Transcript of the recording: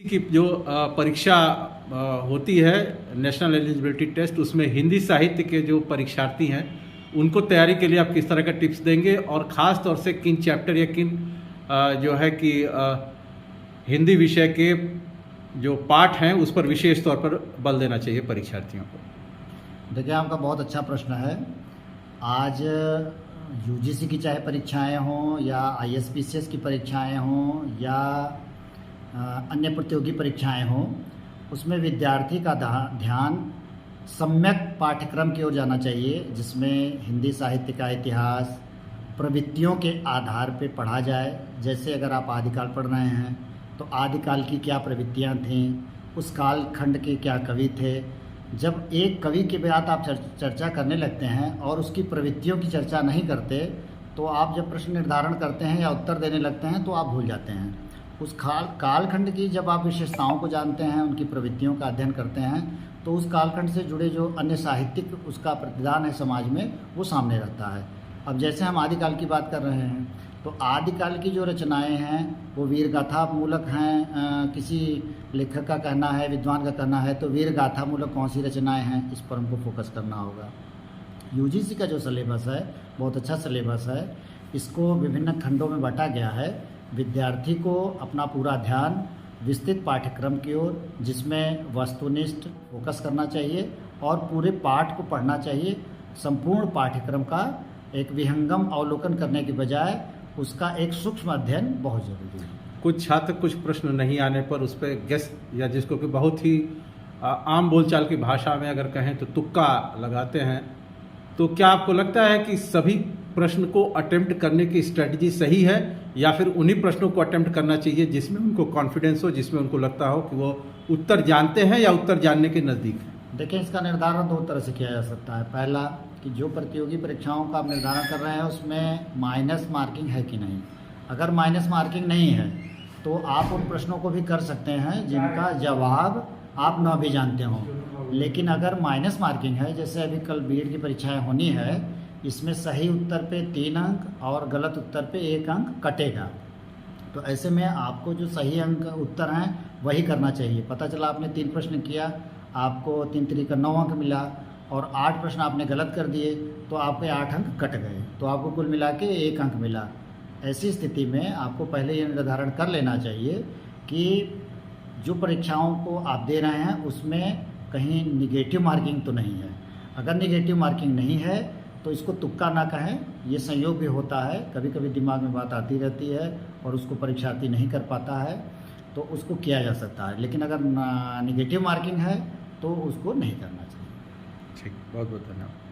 की जो परीक्षा होती है नेशनल एलिजिबिलिटी टेस्ट, उसमें हिंदी साहित्य के जो परीक्षार्थी हैं उनको तैयारी के लिए आप किस तरह का टिप्स देंगे, और ख़ास तौर से किन चैप्टर या किन जो है कि हिंदी विषय के जो पाठ हैं उस पर विशेष तौर पर बल देना चाहिए परीक्षार्थियों को? देखिए, आपका बहुत अच्छा प्रश्न है। आज यूजीसी की चाहे परीक्षाएं हों या आईएसपीसीएस की परीक्षाएं हों या अन्य प्रतियोगी परीक्षाएं हों, उसमें विद्यार्थी का ध्यान सम्यक पाठ्यक्रम की ओर जाना चाहिए, जिसमें हिंदी साहित्य का इतिहास प्रवृत्तियों के आधार पर पढ़ा जाए। जैसे अगर आप आदिकाल पढ़ रहे हैं तो आदिकाल की क्या प्रवृत्तियां थीं, उस कालखंड के क्या कवि थे। जब एक कवि के बात आप चर्चा करने लगते हैं और उसकी प्रवृत्तियों की चर्चा नहीं करते, तो आप जब प्रश्न निर्धारण करते हैं या उत्तर देने लगते हैं तो आप भूल जाते हैं। उस कालखंड की जब आप विशेषताओं को जानते हैं, उनकी प्रवृत्तियों का अध्ययन करते हैं, तो उस कालखंड से जुड़े जो अन्य साहित्यिक उसका प्रतिदान है समाज में, वो सामने रहता है। अब जैसे हम आदिकाल की बात कर रहे हैं, तो आदिकाल की जो रचनाएं हैं वो वीर गाथा मूलक हैं। किसी लेखक का कहना है, विद्वान का कहना है, तो वीर गाथा मूलक कौन सी रचनाएं हैं, इस पर हमको फोकस करना होगा। यूजीसी का जो सिलेबस है बहुत अच्छा सिलेबस है। इसको विभिन्न खंडों में बांटा गया है। विद्यार्थी को अपना पूरा ध्यान विस्तृत पाठ्यक्रम की ओर, जिसमें वस्तुनिष्ठ फोकस करना चाहिए और पूरे पाठ को पढ़ना चाहिए। संपूर्ण पाठ्यक्रम का एक विहंगम अवलोकन करने के बजाय उसका एक सूक्ष्म अध्ययन बहुत जरूरी है। कुछ छात्र कुछ प्रश्न नहीं आने पर उस पर गेस, या जिसको कि बहुत ही आम बोलचाल की भाषा में अगर कहें तो तुक्का लगाते हैं, तो क्या आपको लगता है कि सभी प्रश्न को अटेम्प्ट करने की स्ट्रेटजी सही है, या फिर उन्हीं प्रश्नों को अटेम्प्ट करना चाहिए जिसमें उनको कॉन्फिडेंस हो, जिसमें उनको लगता हो कि वो उत्तर जानते हैं या उत्तर जानने के नज़दीक हैं? देखिए, इसका निर्धारण दो तरह से किया जा सकता है। पहला कि जो प्रतियोगी परीक्षाओं का आप निर्धारण कर रहे हैं उसमें माइनस मार्किंग है कि नहीं। अगर माइनस मार्किंग नहीं है तो आप उन प्रश्नों को भी कर सकते हैं जिनका जवाब आप न भी जानते हों। लेकिन अगर माइनस मार्किंग है, जैसे अभी कल बीएड की परीक्षाएं होनी है, इसमें सही उत्तर पे 3 अंक और गलत उत्तर पे 1 अंक कटेगा, तो ऐसे में आपको जो सही अंक उत्तर हैं वही करना चाहिए। पता चला आपने 3 प्रश्न किया, आपको 3 3 9 अंक मिला, और 8 प्रश्न आपने गलत कर दिए तो आपके 8 अंक कट गए, तो आपको कुल मिला के 1 अंक मिला। ऐसी स्थिति में आपको पहले ये निर्धारण कर लेना चाहिए कि जो परीक्षाओं को आप दे रहे हैं उसमें कहीं निगेटिव मार्किंग तो नहीं है। अगर निगेटिव मार्किंग नहीं है तो इसको तुक्का ना कहें, ये संयोग भी होता है। कभी कभी दिमाग में बात आती रहती है और उसको परीक्षार्थी नहीं कर पाता है, तो उसको किया जा सकता है। लेकिन अगर निगेटिव मार्किंग है तो उसको नहीं करना चाहिए। ठीक, बहुत बहुत धन्यवाद।